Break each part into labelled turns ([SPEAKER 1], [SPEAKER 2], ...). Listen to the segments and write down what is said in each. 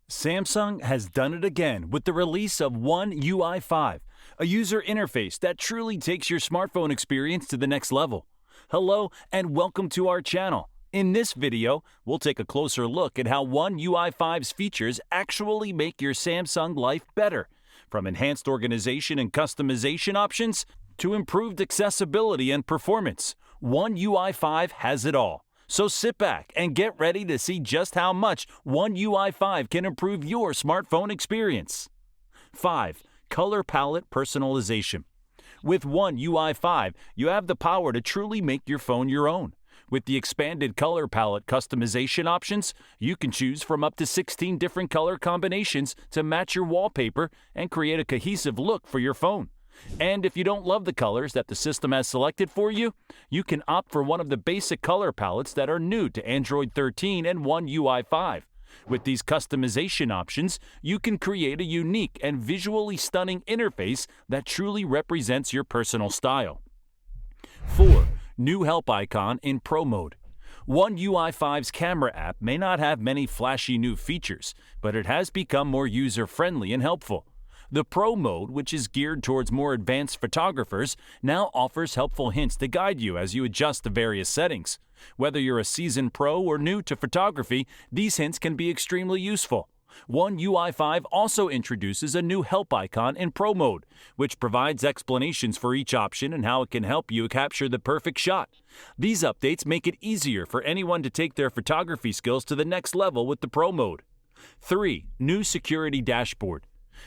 [SPEAKER 1] Samsung has done it again with the release of One UI 5, a user interface that truly takes your smartphone experience to the next level. Hello and welcome to our channel. In this video, we'll take a closer look at how One UI 5's features actually make your Samsung life better, from enhanced organization and customization options to improved accessibility and performance. One UI 5 has it all. So sit back and get ready to see just how much One UI 5 can improve your smartphone experience. 5. Color palette personalization. With One UI 5, you have the power to truly make your phone your own. With the expanded color palette customization options, you can choose from up to 16 different color combinations to match your wallpaper and create a cohesive look for your phone. And if you don't love the colors that the system has selected for you, you can opt for one of the basic color palettes that are new to Android 13 and One UI 5. With these customization options, you can create a unique and visually stunning interface that truly represents your personal style. 4. New help icon in Pro Mode. One UI 5's camera app may not have many flashy new features, but it has become more user-friendly and helpful. The Pro Mode, which is geared towards more advanced photographers, now offers helpful hints to guide you as you adjust the various settings. Whether you're a seasoned pro or new to photography, these hints can be extremely useful. One UI 5 also introduces a new help icon in Pro Mode, which provides explanations for each option and how it can help you capture the perfect shot. These updates make it easier for anyone to take their photography skills to the next level with the Pro Mode. 3. New security dashboard.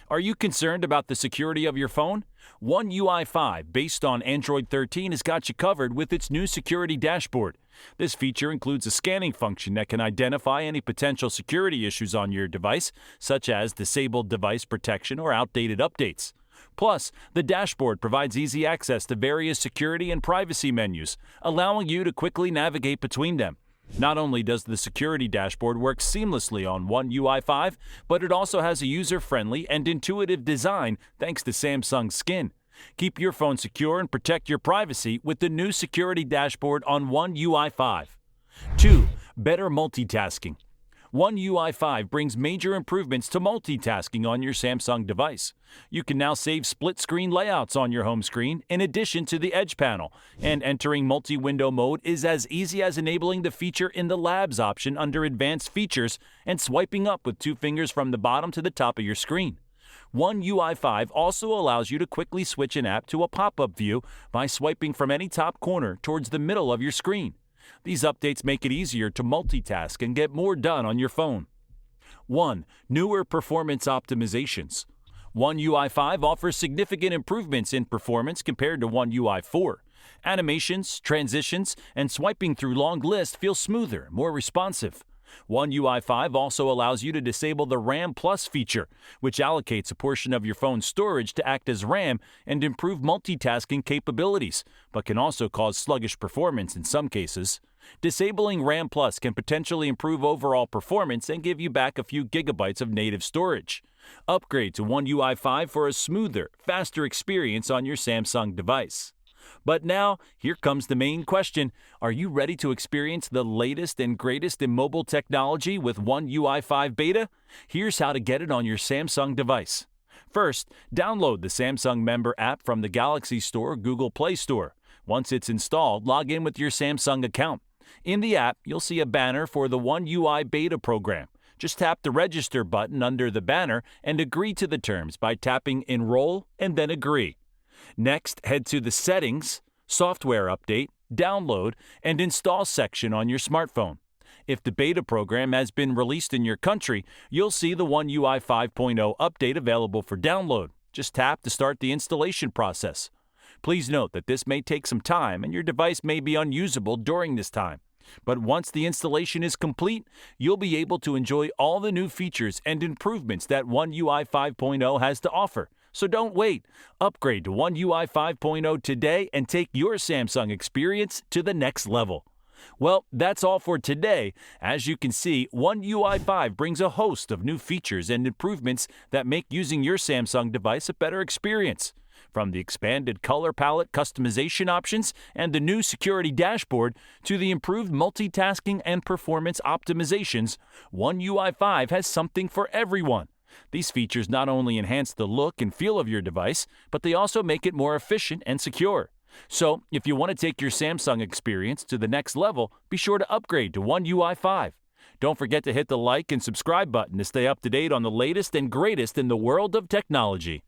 [SPEAKER 1] Are you concerned about the security of your phone? One UI 5, based on Android 13, has got you covered with its new security dashboard. This feature includes a scanning function that can identify any potential security issues on your device, such as disabled device protection or outdated updates. Plus, the dashboard provides easy access to various security and privacy menus, allowing you to quickly navigate between them. Not only does the security dashboard work seamlessly on One UI 5, but it also has a user-friendly and intuitive design thanks to Samsung Skin. Keep your phone secure and protect your privacy with the new security dashboard on One UI 5. 2. Better multitasking. One UI 5 brings major improvements to multitasking on your Samsung device. You can now save split-screen layouts on your home screen in addition to the Edge panel, and entering multi-window mode is as easy as enabling the feature in the Labs option under Advanced Features and swiping up with 2 fingers from the bottom to the top of your screen. One UI 5 also allows you to quickly switch an app to a pop-up view by swiping from any top corner towards the middle of your screen. These updates make it easier to multitask and get more done on your phone. 1. Newer performance optimizations. One UI 5 offers significant improvements in performance compared to One UI 4. Animations, transitions, and swiping through long lists feel smoother, more responsive. One UI 5 also allows you to disable the RAM Plus feature, which allocates a portion of your phone's storage to act as RAM and improve multitasking capabilities, but can also cause sluggish performance in some cases. Disabling RAM Plus can potentially improve overall performance and give you back a few gigabytes of native storage. Upgrade to One UI 5 for a smoother, faster experience on your Samsung device. But now, here comes the main question. Are you ready to experience the latest and greatest in mobile technology with One UI 5 Beta? Here's how to get it on your Samsung device. First, download the Samsung Member app from the Galaxy Store or Google Play Store. Once it's installed, log in with your Samsung account. In the app, you'll see a banner for the One UI Beta program. Just tap the Register button under the banner and agree to the terms by tapping Enroll and then Agree. Next, head to the Settings, Software Update, Download, and Install section on your smartphone. If the beta program has been released in your country, you'll see the One UI 5.0 update available for download. Just tap to start the installation process. Please note that this may take some time and your device may be unusable during this time. But once the installation is complete, you'll be able to enjoy all the new features and improvements that One UI 5.0 has to offer. So don't wait. Upgrade to One UI 5.0 today and take your Samsung experience to the next level. Well, that's all for today. As you can see, One UI 5 brings a host of new features and improvements that make using your Samsung device a better experience. From the expanded color palette customization options and the new security dashboard to the improved multitasking and performance optimizations, One UI 5 has something for everyone. These features not only enhance the look and feel of your device, but they also make it more efficient and secure. So, if you want to take your Samsung experience to the next level, be sure to upgrade to One UI 5. Don't forget to hit the like and subscribe button to stay up to date on the latest and greatest in the world of technology.